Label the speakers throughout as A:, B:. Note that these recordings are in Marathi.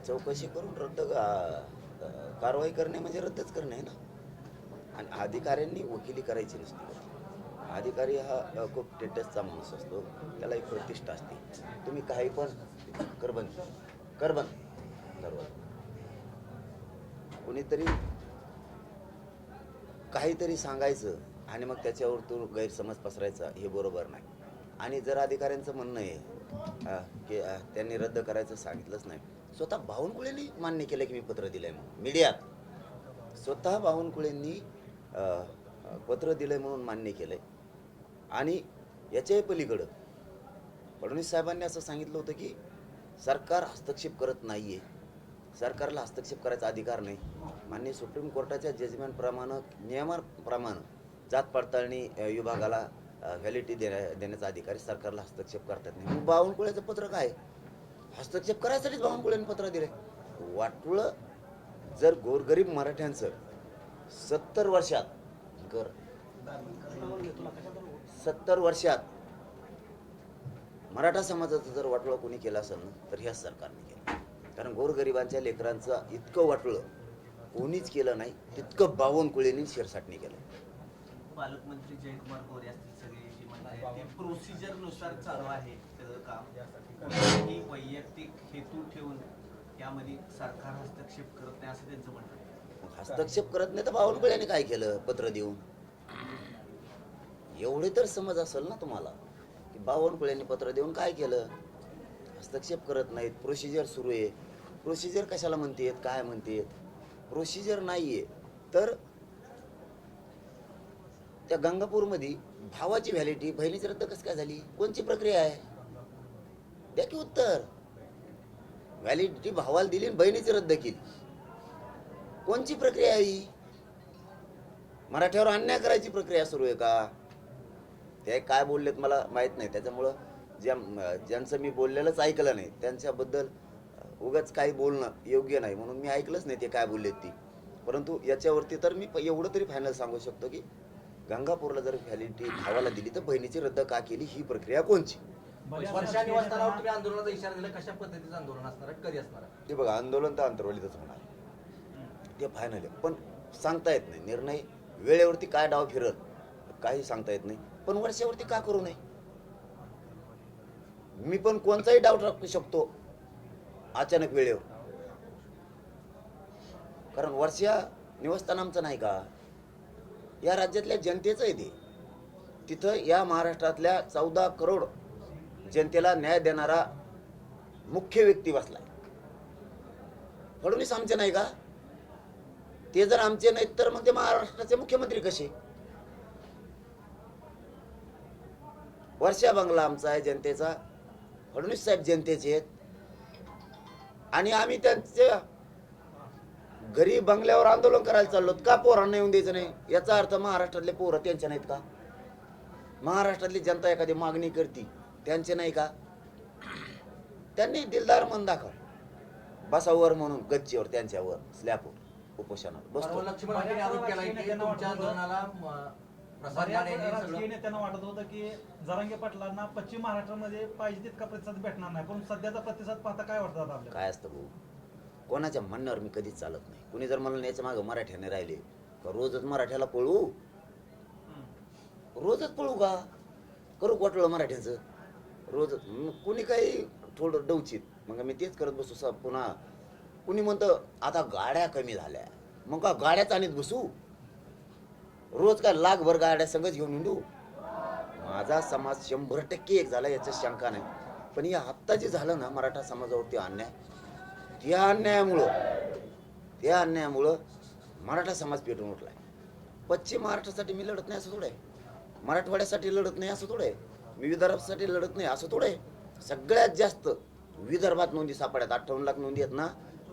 A: चौकशी करून कारवाई करणे म्हणजे रद्दच करणे आहे ना. आणि अधिकाऱ्यांनी वकिली करायची नसते. अधिकारी हा खूप टेटसचा माणूस असतो, त्याला एक प्रतिष्ठा असते. तुम्ही काही पण करबंद कोणीतरी काहीतरी सांगायचं आणि मग त्याच्यावर तो गैरसमज पसरायचा, हे बरोबर नाही. आणि जर अधिकाऱ्यांचं म्हणणं आहे की त्यांनी रद्द करायचं सांगितलंच नाही, स्वतः बावनकुळेंनी मान्य केलं की मी पत्र दिलंय म्हणून. मीडियात स्वतः बावनकुळेंनी पत्र दिलंय म्हणून मान्य केलंय. आणि याच्याही पलीकडं फडणवीस साहेबांनी असं सांगितलं होतं की सरकार हस्तक्षेप करत नाहीये, सरकारला हस्तक्षेप करायचा अधिकार नाही. माननीय सुप्रीम कोर्टाच्या जजमेंटप्रमाणे, नियमाप्रमाणे जात पडताळणी विभागाला व्हॅलिडिटी देण्याचा अधिकारी सरकारला हस्तक्षेप करतात नाही. मग बावनकुळेचं पत्र काय? हस्तक्षेप करायसाठीच बावनकुळेंनी पत्र दिले. वाटुळं जर गोरगरीब मराठ्यांचं 70 वर्षात मराठा समाजाचं जर वाटोळं कोणी केलं असेल ना, तर ह्याच सरकारने केलं. कारण गोरगरिबांच्या लेकरांचं इतकं वाटोळं कोणीच केलं नाही, तितकं बावनकुळेंनी शिरसाटणी केलं.
B: पालकमंत्री जयकुमार गोरे असतील सगळे जे म्हणतात ते प्रोसिजर नुसार चालू आहे सगळं काम, ही वैयक्तिक हेतू ठेवून यामध्ये सरकार हस्तक्षेप करत नाही असं त्यांचं म्हणणं आहे.
A: हस्तक्षेप करत नाही तर बावनकुळेंनी काय केलं पत्र देऊन? एवढे तर समज असेल ना तुम्हाला की बावनकुळेंनी पत्र देऊन काय केलं? हस्तक्षेप करत नाहीत. प्रोसिजर सुरू आहे. प्रोसिजर कशाला म्हणतेत, काय म्हणतेत? प्रोसिजर नाहीये. तर त्या गंगापूरमध्ये भावाची व्हॅलिडिटी बहिणीची रद्द कसं काय झाली? कोणची प्रक्रिया आहे? द्या की उत्तर. व्हॅलिडिटी भावाला दिली आणि बहिणीची रद्द केली, कोणची प्रक्रिया आहे ही? मराठ्यावर अन्याय करायची प्रक्रिया सुरू आहे का? ते काय बोललेत मला माहित नाही, त्याच्यामुळं ज्यांचं मी बोललेलंच ऐकलं नाही त्यांच्याबद्दल उगाच काही बोलणं योग्य नाही, म्हणून मी ऐकलंच नाही ते काय बोललेत ती. परंतु याच्यावरती तर मी एवढं तरी फायनल सांगू शकतो की गंगापूरला जर व्हॅलिडिटी भावाला दिली तर बहिणीची रद्द का केली, ही प्रक्रिया कोणची?
C: वर्षा निवासस्थानावर तुम्ही आंदोलनाचा इशारा दिला, कशा पद्धतीचं आंदोलन असणार आहे, कधी असणार आहे?
A: ते बघा, आंदोलन तर अंतरवलीतच होणार, ते फायनल आहे. पण सांगता येत नाही, निर्णय वेळेवरती काय डाव फिरत काही सांगता येत नाही. पण वर्षावरती का करू नये? मी पण कोणताही डाव टाकू शकतो अचानक वेळेवर. कारण वर्षा निवासस्थान आमचं नाही का? या राज्यातल्या जनतेचं आहे ते. तिथं या महाराष्ट्रातल्या 14 करोड जनतेला न्याय देणारा मुख्य व्यक्ती बसलाय. फडणवीस आमचे नाही का? ते जर आमचे नाहीत तर मग ते महाराष्ट्राचे मुख्यमंत्री कसे? वर्षा बंगला आमचा आहे, जनतेचा. फडणवीस साहेब जनतेचे आहेत. आणि आम्ही त्यांच्या घरी बंगल्यावर आंदोलन करायला चाललो का? पोरांना येऊन द्यायचं नाही याचा अर्थ महाराष्ट्रातले पोरं त्यांच्या नाहीत का? महाराष्ट्रातली जनता एखादी मागणी करते त्यांचे नाही का? त्यांनी दिलदार मन दाखव, बसावर म्हणून गच्चीवर, त्यांच्यावर स्लॅबवर उपोषणावर बसतो.
C: लक्ष्मण यांनी आरोप केला की तुमच्या आंदोलनाला
D: राजकीय नेत्यांना वाटत होतं की जरांगे पाटलांना पश्चिम महाराष्ट्रामध्ये पाहिजे तितका प्रतिसाद भेटणार नाही, पण सध्याचा प्रतिसाद पाहता काय वाटतं आपल्याला?
A: काय असतं भाऊ, कोणाच्या म्हणण्यावर मी कधीच चालत नाही. कुणी जर मला याच्या मागं मराठ्याने राहिले का रोजच मराठ्याला पळू? रोजच पळू का? करू वाटलं मराठ्याचं रोजच? कुणी काही थोडं डवचित मग मी तेच करत बसू. पुन्हा कुणी म्हणतं आता गाड्या कमी झाल्या, मग का गाड्याच आणत बसू? रोज काय लाखभर गाड्या संगच घेऊन हिंडू? माझा समाज 100% एक झाला याची शंका नाही. पण या आत्ता जे झालं ना मराठा समाजावरती अन्याय, त्या अन्यायामुळं मराठा समाज पेटून उठलाय. पश्चिम महाराष्ट्रासाठी मी लढत नाही असं थोडं आहे, मराठवाड्यासाठी लढत नाही असं थोडं आहे, मी विदर्भासाठी लढत नाही असं थोडं आहे. सगळ्यात जास्त विदर्भात नोंदी सापड्यात 58 लाख नोंदी आहेत ना,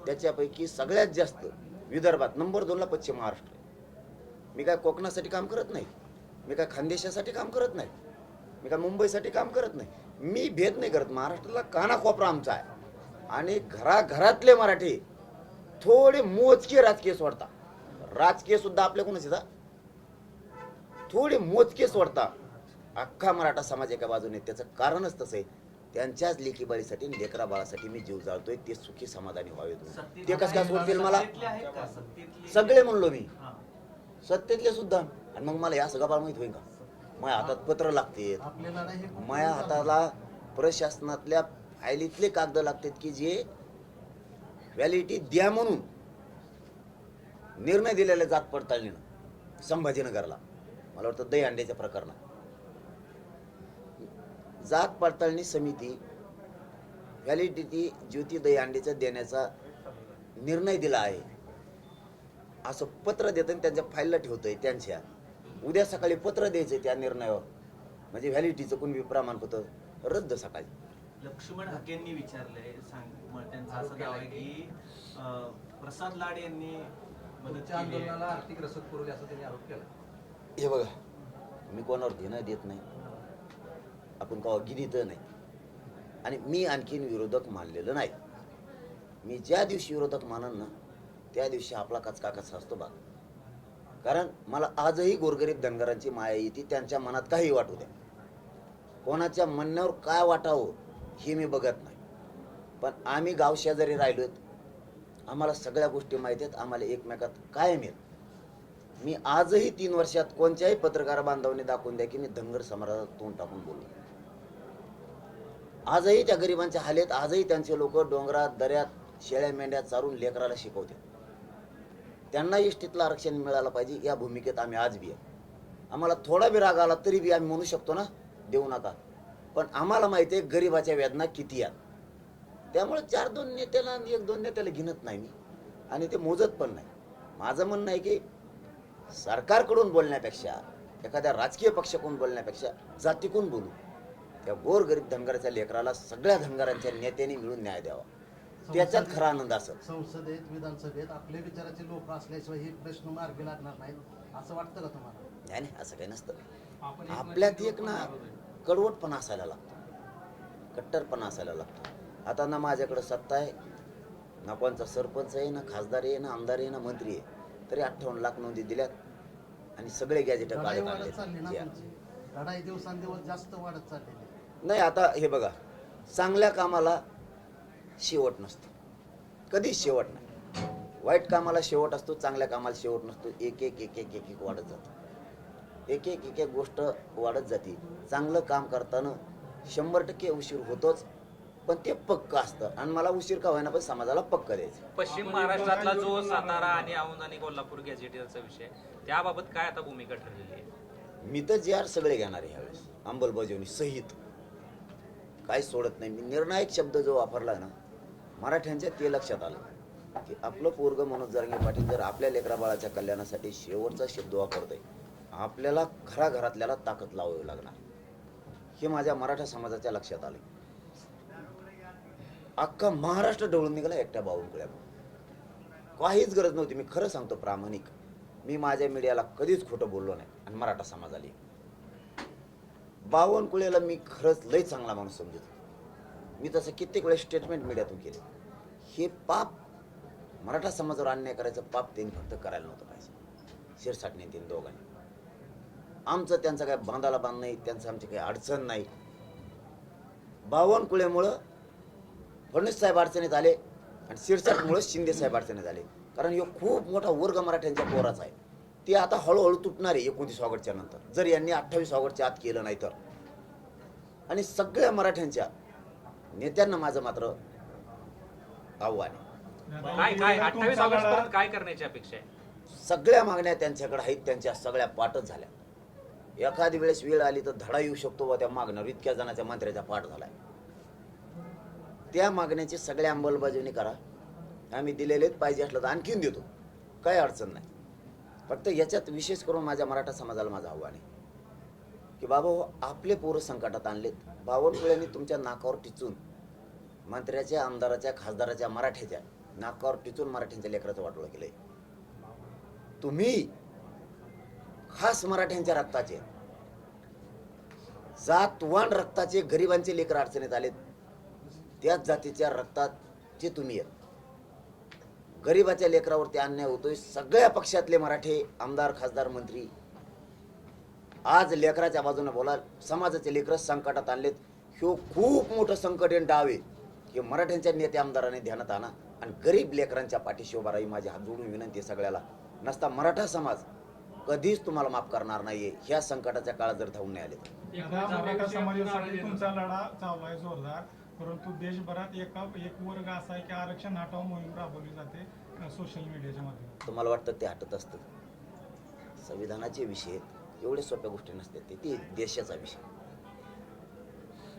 A: त्याच्यापैकी सगळ्यात जास्त विदर्भात नंबर 2ला पश्चिम महाराष्ट्र. मी काय कोकणासाठी काम करत नाही, मी काय खानदेशासाठी काम करत नाही, मी काय मुंबईसाठी काम करत नाही. मी भेद नाही करत. महाराष्ट्राला कानाकोपरा आमचा आहे. आणि घराघरातले मराठी थोडे मोजके राजकीय सोडता, राजकीय सुद्धा आपल्या कोणाच येतात, थोडे मोजके सोडता अख्खा मराठा समाज एका बाजूने. त्याचं कारणच तसं आहे, त्यांच्याच लेकीबाळीसाठी लेकरा बाळासाठी मी जीव जाळतोय, ते सुखी समाधानी व्हावे तुम्ही.
B: सत्तेत-
A: ते कसं काय सोडतील मला?
B: सत्तेतले आहेत का? सत्तेतले-
A: सगळे म्हणलो मी,
B: हां.
A: सत्तेतले सुद्धा. आणि मग मला या सगळं बाळ माहित होईल का? माझ्या हातात पत्र लागते,
E: आपली लढाई ही खूप
A: माझ्या हाताला प्रशासनातल्या फायलीतले कागद लागतात की जे व्हॅलिडिटी द्या म्हणून निर्णय दिलेल्या जात पडताळणीनं संभाजीनगरला, मला वाटतं दहीहंड्याच्या प्रकरणात जात पडताळणी समिती व्हॅलिडिटी ज्योती दहीहंडेचा देण्याचा निर्णय दिला आहे असं पत्र देतं आणि त्यांच्या फाईलला ठेवतंय. त्यांच्या उद्या सकाळी पत्र द्यायचं त्या निर्णयावर, म्हणजे व्हॅलिडिटीचं कोणी प्रमाणपत्र रद्द सकाळी.
B: लक्ष्मण हाकेंनी विचारलंय, त्यांचा असं दावा आहे की प्रसाद लाड यांनी मदत
C: तुमच्या
B: केली आहे.
C: आंदोलनाला आर्थिक रसद पुरवली असं त्यांनी आरोप केला.
A: हे बघा, मी कोणावर घेणं देत नाही, आपण कवा गिनीत नाही, आणि मी आणखीन विरोधक मानलेलं नाही. मी ज्या दिवशी विरोधक मानन ना त्या दिवशी आपला कचका कसा असतो बघ. कारण मला आजही गोरगरीब धनगरांची माया येते, त्यांच्या मनात काही वाटू द्या, कोणाच्या म्हणण्यावर काय वाटावं हे मी बघत नाही. पण आम्ही गाव शेजारी राहिलोत, आम्हाला सगळ्या गोष्टी माहिती आहेत, आम्हाला एकमेकात कायम आहेत. मी आजही 3 वर्षात कोणत्याही पत्रकार बांधवांनी दाखवून द्या की मी धनगर समाजात तोंड टाकून बोललो. आजही त्या गरिबांच्या हालेत, आजही त्यांचे लोक डोंगरात दऱ्यात शेळ्या मेंढ्या चारून लेकराला शिकवतात. त्यांना इष्टीतलं आरक्षण मिळालं पाहिजे या भूमिकेत आम्ही आज बी आहे. आम्हाला थोडा बी राग आला तरी बी आम्ही म्हणू शकतो ना देऊ नका, पण आम्हाला माहिती आहे गरिबाच्या वेदना किती आहेत. त्यामुळे 4-2 नेत्याला आणि 1-2 नेत्याला घेणत नाही मी, आणि ते मोजत पण नाही. माझं म्हणणं आहे की सरकारकडून बोलण्यापेक्षा, एखाद्या राजकीय पक्षाकडून बोलण्यापेक्षा जातीकडून बोलू. त्या गोरगरीब धनगराच्या लेकराला सगळ्या धनगरांच्या नेत्यांनी मिळून न्याय द्यावा, त्याच्यात खरा आनंद असेल.
E: संसदेत विधानसभेत आपले विचाराचे लोक असल्याशिवाय हे प्रश्न मार्गी लागणार नाहीत असं वाटतं का तुम्हाला?
A: नाही नाही, असं काही नसतं. आपल्यात एक ना कडवटपणा असायला लागतो, कट्टरपणा असायला लागतो. आता ना माझ्याकडे सत्ता आहे, ना कोणचा सरपंच आहे, ना खासदार आहे, ना आमदार आहे, ना मंत्री आहे, तरी 58 लाख नोंदी दिल्यात आणि सगळे गॅजेट
E: लढाई
A: काढत
E: वाढत चालली ना
A: आणले.
E: तुमची, लढाई दिवसांदिवस जास्त वाढत चाललेली आहे.
A: नाही, आता हे बघा, चांगल्या कामाला शेवट नसतो, कधीच शेवट नाही. वाईट कामाला शेवट असतो, चांगल्या कामाला शेवट नसतो. एक एक एक एक एक एक वाढत जातं, एक एक एक एक गोष्ट वाढत जाते. चांगलं काम करताना 100% उशीर होतोच, पण ते पक्क असतं. आणि मला उशीर का होईना पण समाजाला पक्क द्यायचं.
F: पश्चिम महाराष्ट्रातला जो सातारा आणि औंध आणि कोल्हापूर गॅजेटियरचा विषय, त्याबाबत काय आता भूमिका ठरलेली आहे?
A: मी तर जे सगळे घेणार आहे ह्यावेळेस अंमलबजावणी सहित, काही सोडत नाही. मी निर्णायक शब्द जो वापरला ना मराठ्यांच्या, ते लक्षात आलं की आपलं पोरग मनोज जरांगे पाटील जर आपल्या लेकरा बाळाच्या कल्याणासाठी शेवटचा शब्द वापरतोय, आपल्याला खरा घरातल्याला ताकद लावावी लागणार, हे माझ्या मराठा समाजाच्या लक्षात आलं. अख्खा महाराष्ट्र डवळून निघाला एकट्या बावनकुळ्यामुळे. काहीच गरज नव्हती. मी खरं सांगतो प्रामाणिक, मी माझ्या मीडियाला कधीच खोटं बोललो नाही. आणि मराठा समाजाला बावनकुळेला मी खरंच लय चांगला माणूस समजतो. मी तसं कित्येक वेळेस स्टेटमेंट मीडियातून केले. हे पाप मराठा समाजावर अन्याय करायचं पाप त्यांनी फक्त करायला नव्हतं पाहिजे. शिरसाटणे त्यांनी दोघांनी. आमचं त्यांचं काय बांधाला बांध नाही, त्यांचं आमची काही अडचण नाही. बावनकुळेमुळं फडणवीस साहेब अडचणीत आले आणि शिरसाटमुळं शिंदे साहेब अडचणीत आले. कारण हे खूप मोठा वर्ग मराठ्यांच्या पोराचा आहे. ते आता हळूहळू तुटणार आहे 29 ऑगस्टच्या नंतर, जर यांनी 28 ऑगस्टच्या आत केलं नाही तर. आणि सगळ्या मराठ्यांच्या नेत्यांना माझं मात्र आव्हान आहे.
F: काय काय 28 ऑगस्ट पर्यंत काय करण्याची अपेक्षा आहे?
A: सगळ्या मागण्या त्यांच्याकडे आहेत, त्यांच्या सगळ्या पाठच झाल्या. एखादी वेळेस वेळ आली तर धडा येऊ शकतो व त्या मागण्यावर. इतक्या जणांच्या मंत्र्याचा पाठ झालाय. त्या मागण्याची सगळ्या अंमलबजावणी करा. आम्ही दिलेलेच पाहिजे असलं तर आणखीन देतो, काही अडचण नाही. फक्त याच्यात विशेष करून माझ्या मराठा समाजाला माझं आव्हान आहे की बाबा हो, आपले पोरं संकटात आणलेत. बावनकुळ्यांनी तुमच्या नाकावर टिचून, मंत्र्याच्या, आमदाराच्या, खासदाराच्या, मराठ्याच्या नाकावर टिचून मराठ्यांच्या लेकराचं वाटोळं केलंय. तुम्ही खास मराठ्यांच्या रक्ताचे, जातवान रक्ताचे गरिबांचे लेकर अडचणीत आलेत. त्याच जातीच्या रक्ताचे तुम्ही आहेत. गरिबाच्या लेकरावरती अन्याय होतोय. सगळ्या पक्षातले मराठे आमदार, खासदार, मंत्री आज लेकराच्या बाजूने बोला. समाजाचे लेकर संकटात आणलेत. ह्यो खूप मोठं संकट आहे डाव आहे की मराठ्यांच्या नेते आमदारांनी ध्यानात आणा आणि गरीब लेकरांच्या पाठीशी उभा राही. माझी हात जोडून विनंती आहे सगळ्याला. नसता मराठा समाज कधीच तुम्हाला माफ करणार नाहीये ह्या संकटाच्या काळात जर धावून नाही आले तर.
G: आता मराठा समाजासाठी तुमचा लढा चालू आहे जोरदार, परंतु देशभरात एक वर्ग असा आहे की आरक्षण हटाव मोहीम राबवली जाते सोशल मीडियाच्या माध्यमातून.
A: तुम्हाला वाटतं ते हटत असतं? संविधानाचे विषय एवढे सोप्या गोष्टी नसते, ते देशाचा विषय.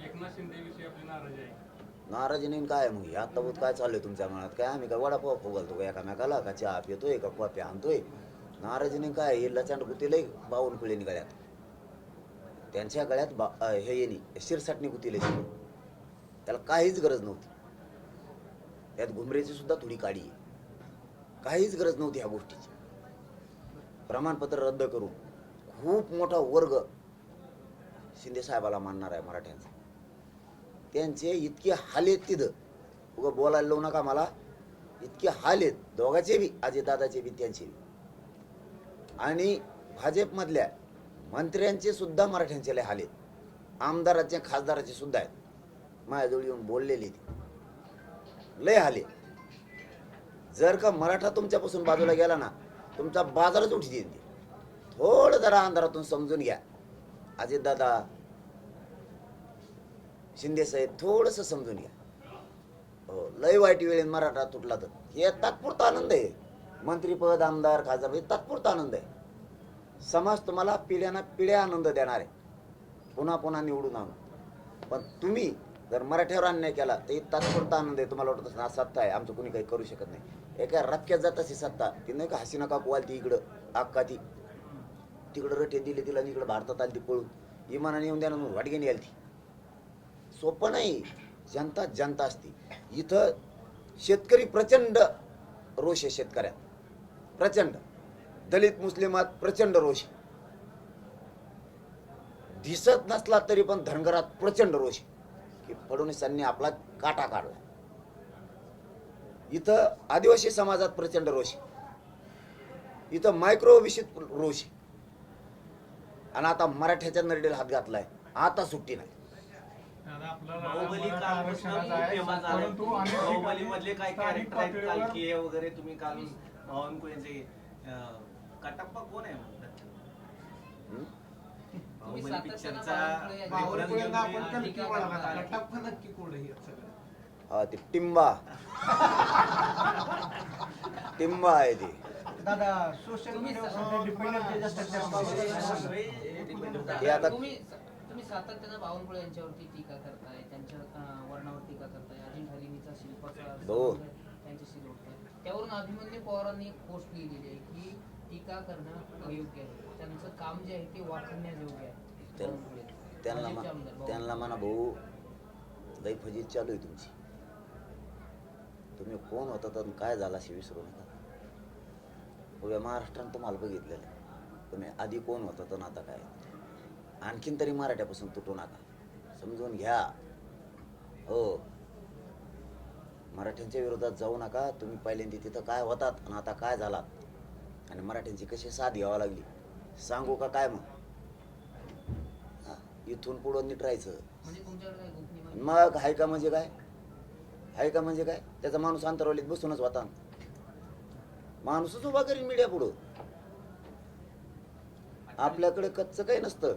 H: एकनाथ शिंदे विषयी आपली नाराजी आहे.
A: नाराजी नाही काय मग हे आता बहुत काय चाललंय तुमच्या मनात? काय आम्ही काय वडापाव फुगलतो का एकामेकाला, का चहा पितोय का कॉफी आणतोय? नाराजी नाही काय, हे लचांड गुतीलंय बावनकुळेनी गळ्यात, त्यांच्या गळ्यात हे येणी शिरसाटणी गुतीले, त्याला काहीच गरज नव्हती. त्यात घुमरेची सुद्धा थोडी काडी आहे, काहीच गरज नव्हती ह्या गोष्टीची. प्रमाणपत्र रद्द करून खूप मोठा वर्ग शिंदे साहेबाला मानणार आहे मराठ्यांचा. त्यांचे इतके हाल आहेत तिथं, उगा बोलायला लावू नका मला. इतके हाल आहेत दोघांचे बी, अजितदादाचे बी त्यांचे बी. आणि भाजपमधल्या मंत्र्यांचे सुद्धा मराठ्यांचे लय हाल आहेत, आमदाराचे खासदाराचे सुद्धा आहेत. माझ्याजवळ येऊन बोललेले ते लय हाल आहेत. जर का मराठा तुमच्यापासून बाजूला गेला ना, तुमचा बाजारच उठी देईन. थोडं जरा अंधारातून समजून घ्या. अजितदादा, शिंदे साहेब, थोडंसं समजून घ्या. हो, लय वाईट वेळेत मराठा तुटला तर हे तात्पुरता आनंद आहे. मंत्रीपद, आमदार, खासदार हे तात्पुरता आनंद आहे. समाज तुम्हाला पिढ्याना पिढ्या आनंद देणार आहे, पुन्हा पुन्हा निवडून आणून. पण तुम्ही जर मराठ्यावर अन्याय केला तर हे तात्पुरता आनंद आहे. तुम्हाला वाटत असं सत्ता आहे, आमचं कोणी काही करू शकत नाही. एका रक्क्यात जात अशी सत्ता ती नाही का, हसीना काकू आली ती इकडं, अक्का ती तिकडं रठे दिले तिला, इकडं भारतात आली ती पळून, इमानाने येऊन द्या म्हणून वाटगेने आली ती. सोपं नाही. जनता जनता असते. इथं शेतकरी प्रचंड रोष आहे, शेतकऱ्यात प्रचंड, दलित मुस्लिमात प्रचंड रोष आहे. दिसत नसला तरी पण धनगरात प्रचंड रोष आहे की फडणवीसांनी आपला काटा काढला. इथं आदिवासी समाजात प्रचंड रोष आहे. इथं मायक्रो विषयित रोष आहे. आणि आता मराठ्याच्या नरडेला हात घातलाय, आता सुट्टी नाही.
G: दादा, आपला लढा
B: बाहुबली
G: मराठा
B: कालपासून
G: आरक्षणाचा आहे,
B: फेमस झालाय.
G: परंतु अनेक
B: बाहुबली
G: ठिकाणी
B: मधले काय
G: स्थानिक
B: कॅरेक्टर आहेत,
G: पातळीवर
B: कालकी वगैरे तुम्ही काल बावनकुळेचे कटप्पा कोण आहे म्हणतात?
A: हं?
B: बाहुबली पिक्चरचा
C: बावनकुळेंना आपण
B: reference
C: कल्की
B: घेऊन
C: म्हणाला, कटप्पा नक्की कोण आहे हे सगळं?
A: हा, ते टिंबा टिंबा आहे ते.
D: दादा सोशल मीडियावर डिपेंडंट जास्त
A: हे आता
I: तुम्ही सातत्यानं बावनकुळे यांच्यावरती टीका करताय, त्यांच्या वर्णावर टीका करताय, अजिंठ हरिणीचा शिल्पाचा
A: हो.
I: त्यांच्याशी जोडताय. त्यावरून अभिमन्यू पवारांनी एक पोस्ट लिहिलेली आहे की टीका करणं अयोग्य आहे, त्यांचं काम जे आहे ते वाखण्यायोग्य आहे. बावनकुळे भाजपचे आमदार
A: त्यांना म्हणा भाऊ, लई फजित चालू आहे तुमची. तुम्ही कोण होता तर काय झाला असे विसरू नका. उभ्या महाराष्ट्रानं तुम्हाला बघितलेलं आहे. तुम्ही आधी कोण होता तर आता काय. आणखीन तरी मराठ्यापासून तुटू नका, समजून घ्या. हो, मराठ्यांच्या विरोधात जाऊ नका. तुम्ही पहिल्यांदा तिथं काय होतात आणि आता काय झालात आणि मराठ्यांची कशी साथ घ्यावी लागली सांगू का काय? मग इथून पुढं नीट राहायचं.
I: म्हणजे तुमच्याकडे काय गोपनीय माहिती?
A: मग हाय का म्हणजे काय, हाय का म्हणजे काय? त्याचा माणूस अंतरावलीत बसूनच होता, माणूसच उभा करीन मीडिया पुढं. आपल्याकडे कच्चं काही नसतं.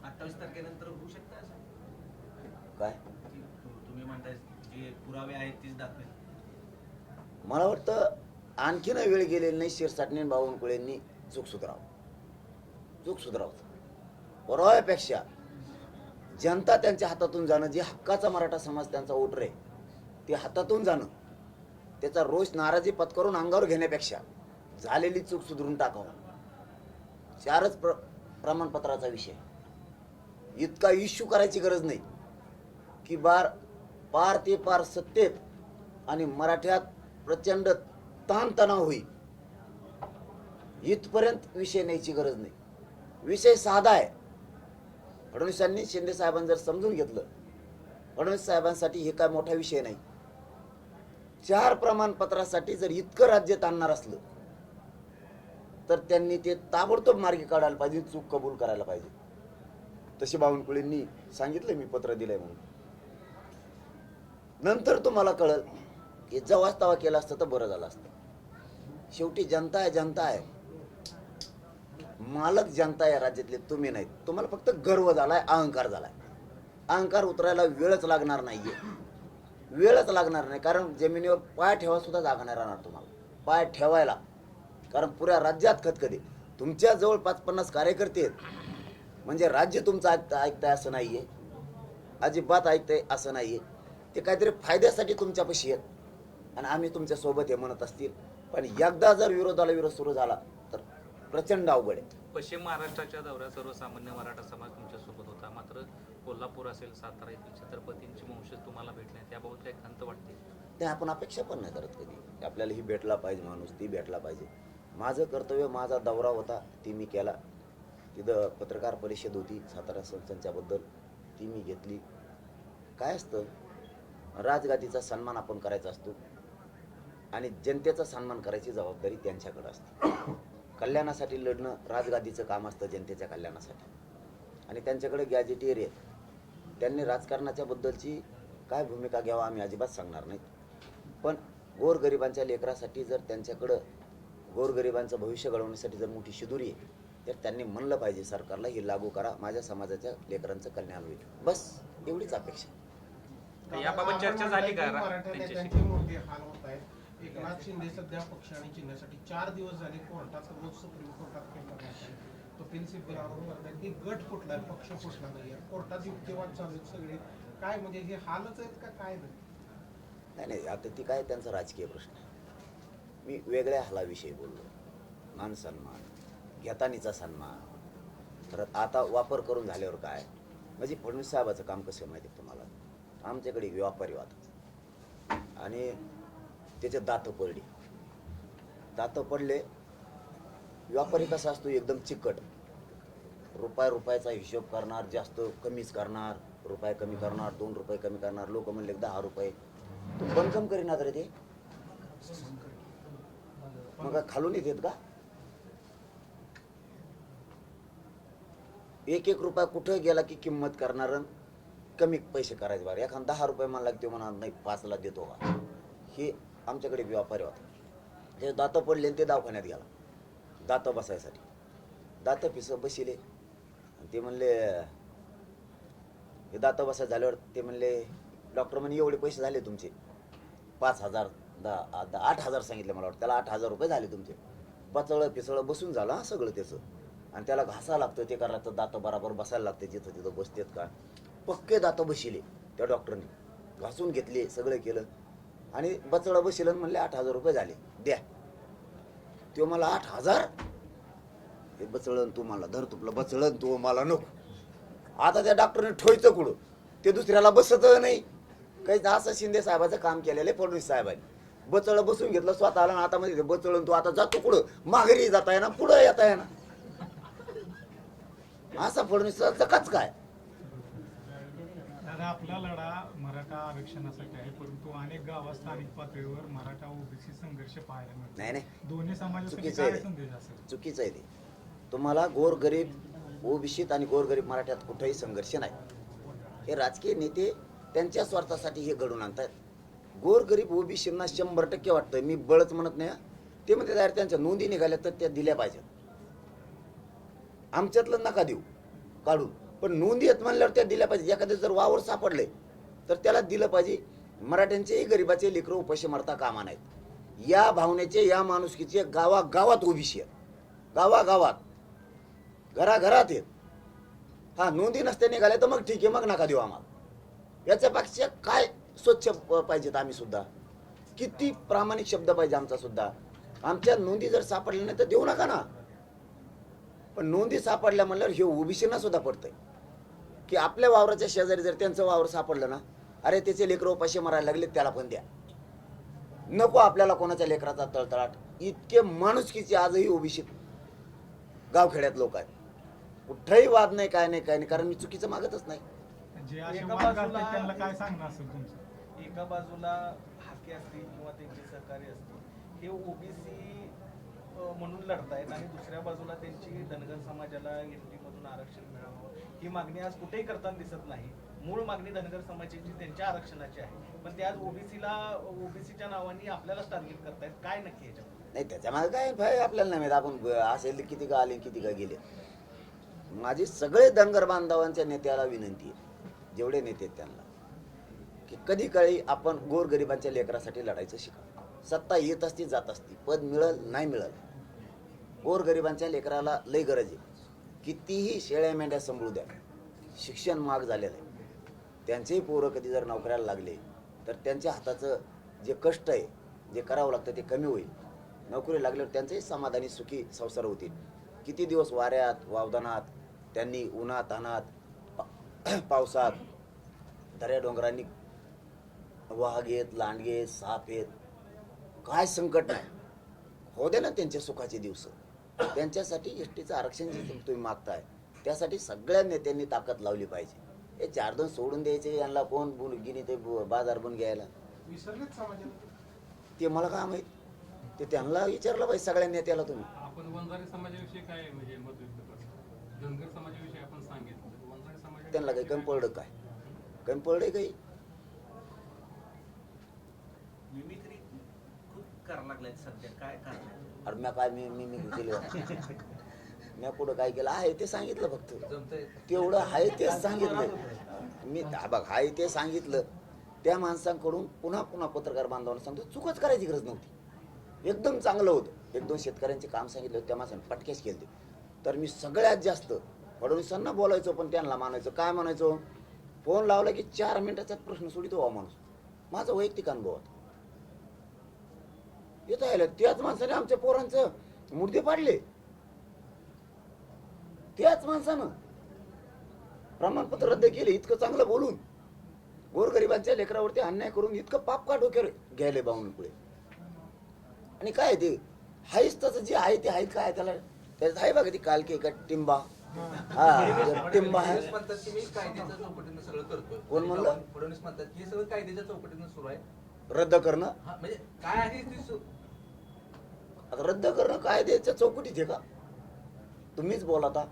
B: 28 तारखेनंतर होऊ शकतं असं
A: काय
B: की तुम्ही म्हणताय जे पुरावे आहेत तेच दाखवेल?
A: मला वाटतं आणखीन वेळ गेलेली नाही. शिरसाटणे आणि बावनकुळेंनी चूक सुधारावं. बरोबरपेक्षा जनता त्यांच्या हातातून जाणं, जे हक्काचा मराठा समाज त्यांचा वोटर आहे ते हातातून जाणं, त्याचा रोष नाराजी पत्करून अंगावर घेण्यापेक्षा झालेली चूक सुधारून टाकावं. 4च प्रमाणपत्राचा विषय, इतका इश्यू करायची गरज नाही की पार ते पार सत्तेत आणि मराठ्यात प्रचंड ताणतणाव होईल, इथपर्यंत विषय न्यायची गरज नाही. विषय साधा आहे. फडणवीसांनी, शिंदे साहेबांनी जर समजून घेतलं, फडणवीस साहेबांसाठी हे काय मोठा विषय नाही. 4 प्रमाणपत्रासाठी जर इतकं राज्य ताणणार असलं तर त्यांनी ते ताबडतोब मार्गी काढायला पाहिजे, चूक कबूल करायला पाहिजे. तशी बावनकुळेंनी सांगितलं मी पत्र दिलंय म्हणून. नंतर तुम्हाला कळल की जेव्हा तवा केलं असतं तर बरं झालं असतं. शेवटी जनता आहे, जनता आहे, मालक जनता आहे राज्यातले, तुम्ही नाहीत. तुम्हाला फक्त गर्व झालाय, अहंकार झालाय. अहंकार उतरायला वेळच लागणार नाहीये, वेळच लागणार नाही. कारण जमिनीवर पाय ठेवा सुद्धा जागा नाही राहणार तुम्हाला, पाय ठेवायला. कारण पुऱ्या राज्यात खतखते. तुमच्या जवळ 5-50 कार्यकर्ते आहेत म्हणजे राज्य तुमचं ऐकताय असं नाहीये, अजिबात ऐकतंय असं नाहीये. ते काहीतरी फायद्यासाठी तुमच्यापाशी आहेत आणि आम्ही तुमच्या सोबत हे म्हणत असतील. पण एकदा जर विरोधाला विरोध सुरू झाला तर प्रचंड अवघड आहे.
F: पश्चिम महाराष्ट्राच्या दौऱ्यात सर्वसामान्य मराठा समाज तुमच्यासोबत होता, मात्र कोल्हापूर असेल, सातारा येथील छत्रपतींची वंशज तुम्हाला भेटले, त्याबाबत काही खंत वाटते?
A: ते आपण अपेक्षा पण नाही करत कधी. आपल्याला ही भेटला पाहिजे माणूस, ती भेटला पाहिजे. माझं कर्तव्य, माझा दौरा होता, ती मी केला. तिथं पत्रकार परिषद होती सातारा संस्थांच्याबद्दल, ती मी घेतली. काय असतं, राजगादीचा सन्मान आपण करायचा असतो आणि जनतेचा सन्मान करायची जबाबदारी त्यांच्याकडे असते. कल्याणासाठी लढणं राजगादीचं काम असतं, जनतेच्या कल्याणासाठी. आणि त्यांच्याकडे गॅजेटियर आहेत. त्यांनी राजकारणाच्या बद्दलची काय भूमिका घ्यावा आम्ही अजिबात सांगणार नाही. पण गोरगरिबांच्या लेकरासाठी जर त्यांच्याकडं गोरगरिबांचं भविष्य घडवण्यासाठी जर मोठी शिदुरी आहे तर त्यांनी म्हणलं पाहिजे सरकारला हे लागू करा, माझ्या समाजाच्या लेकरांचं कल्याण होईल. बस एवढीच अपेक्षा.
F: तर याबाबत चर्चा झाली का
H: मराठा
F: त्यांच्याशी?
H: नेत्यांचे मोठे हाल होत आहेत. एकनाथ शिंदे सध्या पक्ष आणि चिन्हासाठी 4 दिवस झाले कोर्टात, रोज सुप्रीम कोर्टात केलं आहे. कपिल सिब्बल आरोप करतात की गट फुटलाय, पक्ष फुटला नाही. कोर्टात युक्तिवाद चालू आहेत सगळे. काय म्हणजे हे हालच आहेत का काय नाही?
A: नाही, आता ती काय त्यांचा राजकीय प्रश्न आहे. मी वेगळ्या हालाविषयी बोललो. मान सन्मान, घेतानीचा सन्मान. तर आता वापर करून झाल्यावर काय म्हणजे फडणवीस साहेबाचं काम कसं आहे माहिती आहे तुम्हाला? आमच्याकडे व्यापारी होता आणि त्याचे दात पडली. दात पडले. व्यापारी कसा असतो, एकदम चिकट. रुपयाचा हिशोब करणार, जास्त कमीच करणार, रुपये कमी करणार, 2 रुपये कमी करणार. लोक म्हणले 10 रुपये तू पण कम करीनात रे ते. मग काय खालून येतात का? 1-1 रुपया कुठं गेला की किंमत करणार, कमी पैसे करायचे. बरं एखादा 10 रुपये मला लागते म्हणा, नाही 5ला देतो का. हे आमच्याकडे व्यापारी होता. ते दात पडले ते दवाखान्यात गेला दात बसायसाठी. दात पिस बसिले. ते म्हणले हे दात बसाय झाल्यावर ते म्हणले, डॉक्टर म्हणे एवढे पैसे झाले तुमचे, 5,000 8,000 सांगितले मला वाटतं. त्याला 8,000 रुपये झाले तुमचे. पचळं पिसळं बसून झालं हा सगळं त्याचं. आणि त्याला घासा लागतं, ते करायला लागतं, दात बराबर बसायला लागते जिथं तिथं बसतेत का. पक्के दात बसिले त्या डॉक्टरने, घासून घेतले, सगळं केलं आणि बचळं बसिलं म्हणले 8,000 रुपये झाले, द्या. तो मला 8,000 हे बचळण तू मला धर, तुपलं बचळण तू मला नको. आता त्या डॉक्टरने ठोयचं कुठं, ते दुसऱ्याला बसत नाही काही. असं शिंदे साहेबाचं काम केलेलं आहे फडणवीस साहेबांनी. बचळं बसून घेतलं स्वतःला आणि आता म्हणजे बचळण तू आता जातो कुठं, माघारी जाता आहे ना, पुढं येता आहे ना. असा फडणवीसचा कच काय.
G: दादा, आपला लढा मराठा आरक्षणासाठी आहे, परंतु अनेक गावात स्थानिक पातळीवर मराठा ओबीसी संघर्ष पाहायला मिळतो.
A: नाही
G: दोन्ही समाजासाठी
A: चुकीचं
G: काय
A: आहे
G: संदेश असेल?
A: चुकीचं आहे ते. तुम्हाला गोरगरीब ओबीसीत आणि गोरगरीब मराठ्यात कुठेही संघर्ष नाही. हे राजकीय नेते त्यांच्या स्वार्थासाठी हे घडून आणतात. गोरगरीब ओबीसींना 100% वाटतं, मी बळच म्हणत नाही. ते म्हणते यार त्यांच्या नोंदी निघाल्या तर त्या दिल्या पाहिजेत. आमच्यातलं नका देऊ काढून, पण नोंदी आहेत म्हणल्यावर त्या दिल्या पाहिजे. एखादं जर वावर सापडले तर त्याला दिलं पाहिजे. मराठ्यांचे गरिबाचे लेकरं उपाशी मरता कामा नाहीत. या भावनेचे, या माणुसकीचे गावागावात ओबीसी आहेत, गावागावात घराघरात आहेत. हा नोंदी नसते निघाल्या तर मग ठीक आहे, मग नका देऊ आम्हाला. याच्यापेक्षा काय स्वच्छ पाहिजेत आम्ही सुद्धा. किती प्रामाणिक शब्द पाहिजे आमचा सुद्धा. आमच्या नोंदी जर सापडल्या नाही तर देऊ नका ना. पण नोंदी सापडल्या म्हणल्यावर हे ओबीसीना सुद्धा पडतंय की आपल्या वावराच्या शेजारी जर त्यांचं वावर सापडलं ना, अरे त्याचे लेकरं उपाशी मारायला लागले, त्याला पण द्या. नको आपल्याला कोणाच्या लेकराचा तळतळाट. इतके माणुसकीचे आजही ओबीसी गावखेड्यात लोक आहेत. कुठंही वाद नाही, काय नाही, काय नाही, कारण मी चुकीचं मागतच नाही.
G: जे असे
B: एका
G: वाद
B: बाजूला-
G: घालतात त्यांना काय सांगणं असेल तुमचं?
B: एका बाजूला हाके असतील किंवा त्यांचे सहकारी असतील, हे ओबीसी म्हणून लढतायत आणि दुसऱ्या बाजूला त्यांची धनगर समाजाला एसटी मधून आरक्षण मिळावं ही मागणी आज कुठेही करताना दिसत नाही. मूळ मागणी धनगर समाजाची त्यांच्या आरक्षणाची आहे, पण ते आज ओबीसीच्या नावाने आपल्यालाच टार्गेट करतायत. काय नक्की याच्यामध्ये?
A: नाही त्याच्यामागे काय भय आपल्याला नाही माहित. आपण असेल किती का आले किती का गेले. माझी सगळे धनगर बांधवांच्या नेत्याला विनंती आहे, जेवढे नेते आहेत त्यांना, की कधी काळी आपण गोरगरिबांच्या लेकरासाठी लढायचं शिका. सत्ता येत असती जात असती, पद मिळल नाही मिळल, गोरगरिबांच्या लेकराला लय गरज आहे. कितीही शेळ्या मेंढ्या सांभाळू द्या, शिक्षण महाग झालेलं आहे. त्यांचेही पोरं कधी जर नोकऱ्याला लागले तर त्यांच्या हाताचं जे कष्ट आहे, जे करावं लागतं ते कमी होईल. नोकरी लागल्यावर त्यांचेही समाधानी सुखी संसार होतील. किती दिवस वाऱ्यात वावदानात त्यांनी उन्हात अनात पावसात दऱ्या डोंगरांनी वाघ येत लांडगे येत साप येत, काय संकट नाही. हो दे ना त्यांच्या सुखाचे दिवस. त्यांच्यासाठी एसटीचं आरक्षण जे तुम्ही मागताय त्यासाठी सगळ्या नेत्यांनी ताकद लावली पाहिजे. हे 4-2 सोडून द्यायचे, यांना कोण गिनी ते बाजार बन घ्यायला
H: विसरलेच समाजाला.
A: ते मला काय माहित. ते त्यांना विचारलं पाहिजे सगळ्या नेत्याला. तुम्ही
J: आपण वंजारी समाजाविषयी काय म्हणजे मत व्यक्त करतो? धनगर समाजाविषयी आपण सांगितलं, वंजारी समाज
A: त्यांना काही कमी पडलं, काय कमी पडलंय काही?
B: मिमिक्री खूप करायला लागलाय सध्या, काय करणार?
A: अरे म्या काय मी केलं? म्या पुढं काय केलं आहे ते सांगितलं फक्त. तेवढं आहे तेच सांगितलं मी. बघ आहे ते सांगितलं. त्या माणसांकडून पुन्हा पुन्हा पत्रकार बांधवांना सांगतो, चूकच करायची गरज नव्हती. एकदम चांगलं होतं. 1-2 शेतकऱ्यांचे काम सांगितलं होतं, त्या माणसाने पटकेच केले. तर मी सगळ्यात जास्त फडणवीसांना बोलायचो, पण त्यांना मानायचो. काय म्हणायचो? फोन लावला की 4 मिनिटाचाच प्रश्न सोडितो हा माणूस. माझा वैयक्तिक अनुभव होता. येत आहे त्याच माणसाने आमच्या पोरांचं मुर्दे पाडले. त्याच माणसानं प्रमाणपत्र रद्द केले, इतकं चांगलं बोलून गोरगरिबांच्या लेकरावरती अन्याय करून इतकं पाप का डोक्यावर घ्यायले बावनकुळे. आणि काय ते हायच तसं जे आहे ते आहे. काय त्याला त्याच्यात आहे बघा ती कालके का टिंबा. हा टिंबा आहे.
C: फडणवीस म्हणतात की मी कायद्याच्या चौकटीनं सगळं करतोय.
A: कोण म्हणलं?
C: फडणवीस म्हणतात की हे सगळं कायद्याच्या चौकटीनं सुरू आहे.
A: रद्द करणं
C: म्हणजे काय आहे ती
A: आता रद्द करणं कायद्याच्या चौकटीत आहे का? तुम्हीच बोला. आता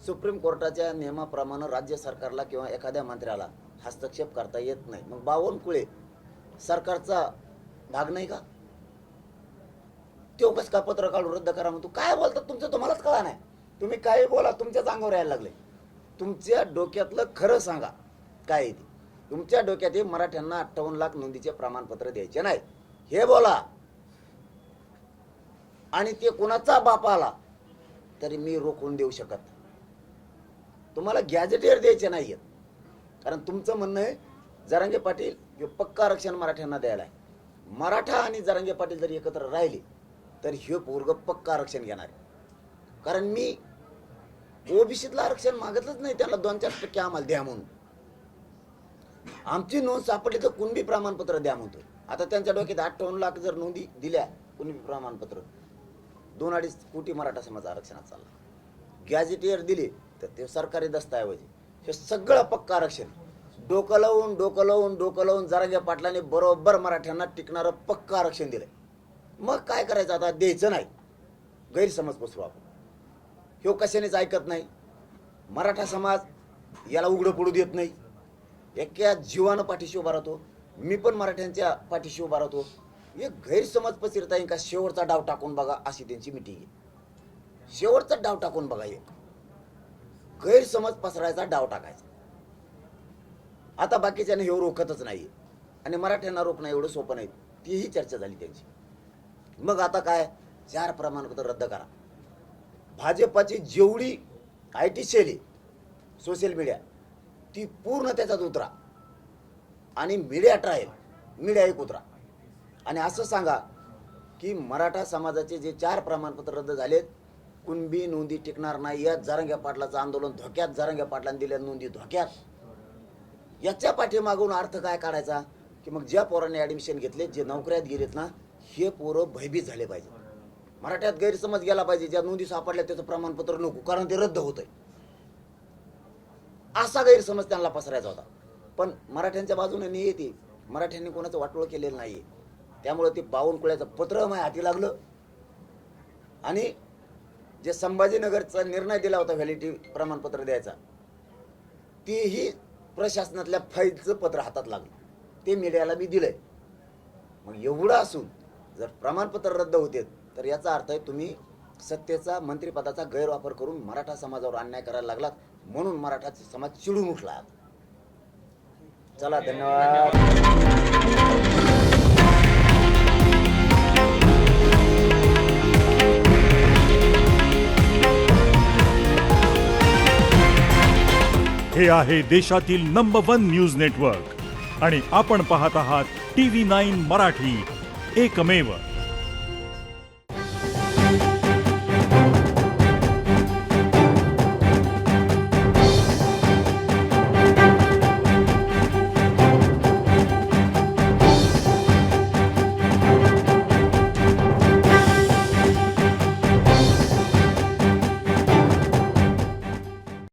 A: सुप्रीम कोर्टाच्या नियमाप्रमाणे राज्य सरकारला किंवा एखाद्या मंत्र्याला हस्तक्षेप करता येत नाही. मग बावनकुळे सरकारचा भाग नाही का? तो कस का पत्र काढून रद्द करा म्हणतो? काय बोलतात तुमचं तुम्हालाच कळा नाही. तुम्ही काही बोला, तुमच्याच अंगावर यायला लागले. तुमच्या डोक्यातलं खरं सांगा काय आहे ते. तुमच्या डोक्यात हे मराठ्यांना 58 लाख नोंदीचे प्रमाणपत्र द्यायचे नाही हे बोला. आणि ते कोणाचा बाप आला तरी मी रोखून देऊ शकत. तुम्हाला गॅजेटियर द्यायचे नाहीयेत. कारण तुमचं म्हणणं आहे जरांगे पाटील हे पक्का आरक्षण मराठ्यांना द्यायला आहे. मराठा आणि जरांगे पाटील जर एकत्र राहिले तर हे पोरग पक्का आरक्षण घेणार आहे. कारण मी ओबीसीतलं आरक्षण मागितलंच नाही त्यांना. 2-4% आम्हाला द्या म्हणून. आमची नोंद सापडली तर कुणबी प्रमाणपत्र द्या म्हणतो. आता त्यांच्या डोक्यात 58 लाख जर नोंदी दिल्या कुणबी प्रमाणपत्र, 2-2.5 कोटी मराठा समाज आरक्षणात चालला. गॅजेटियर दिले तर ते सरकारी दस्तऐवज. हे सगळं पक्का आरक्षण. डोकं लावून जरांगे पाटलाने बरोबर मराठ्यांना टिकणारं पक्का आरक्षण दिलंय. मग काय करायचं आता? द्यायचं नाही. गैरसमज पसरू आपण. ह्यो कशानेच ऐकत नाही. मराठा समाज याला उघडं पडू देत नाही. एका जीवानं पाठीशी उभा राहतो. मी पण मराठ्यांच्या पाठीशी उभा राहतो. एक गैरसमज पसरता येईल का? शेवटचा डाव टाकून बघा अशी त्यांची मिटिंग आहे. शेवटचा डाव टाकून बघा. एक गैरसमज पसरायचा डाव टाकायचा. आता बाकीच्याने हे रोखतच नाहीये आणि मराठ्यांना रोखणं एवढं सोपं नाही. तीही चर्चा झाली त्यांची. मग आता काय? 4 प्रमाणपत्र रद्द करा. भाजपाची जेवढी IT सेल आहे सोशल मीडिया ती पूर्ण त्याच्यात उतरा आणि मीडिया ट्रायल मीडिया एक उतरा आणि असं सांगा की मराठा समाजाचे जे 4 प्रमाणपत्र रद्द झालेत कुणबी नोंदी टिकणार नाही. या जरांगे पाटलाचं आंदोलन धोक्यात. जरांगे पाटलांनी दिल्या नोंदी धोक्यात. याच्या पाठीमागून अर्थ काय काढायचा की मग ज्या पोरांनी ऍडमिशन घेतले, जे नोकऱ्यात गेलेत ना, हे पोरं भयभीत झाले पाहिजे. मराठ्यात गैरसमज गेला पाहिजे. ज्या नोंदी सापडल्या त्याचं प्रमाणपत्र नको कारण ते रद्द होतंय. असा गैरसमज त्यांना पसरायचा होता. पण मराठ्यांच्या बाजूने नाही येते. मराठ्यांनी कोणाचं वाटोळ केलेलं नाहीये. त्यामुळे ते बावनकुळ्याचं पत्र माझ्या हाती लागलं आणि जे संभाजीनगरचा निर्णय दिला होता व्हॅलिडिटी प्रमाणपत्र द्यायचा, तेही प्रशासनातल्या फाईलचं पत्र हातात लागलं, ते मीडियाला मी दिलंय. मग एवढं असून जर प्रमाणपत्र रद्द होते तर याचा अर्थ आहे तुम्ही सत्तेचा मंत्रिपदाचा गैरवापर करून मराठा समाजावर अन्याय करायला लागलात, म्हणून मराठा समाज चिडून उठला. चला, धन्यवाद.
K: हे आहे देशातील नंबर 1 न्यूज नेटवर्क आणि आपण पाहत आहात TV9 मराठी, एकमेव.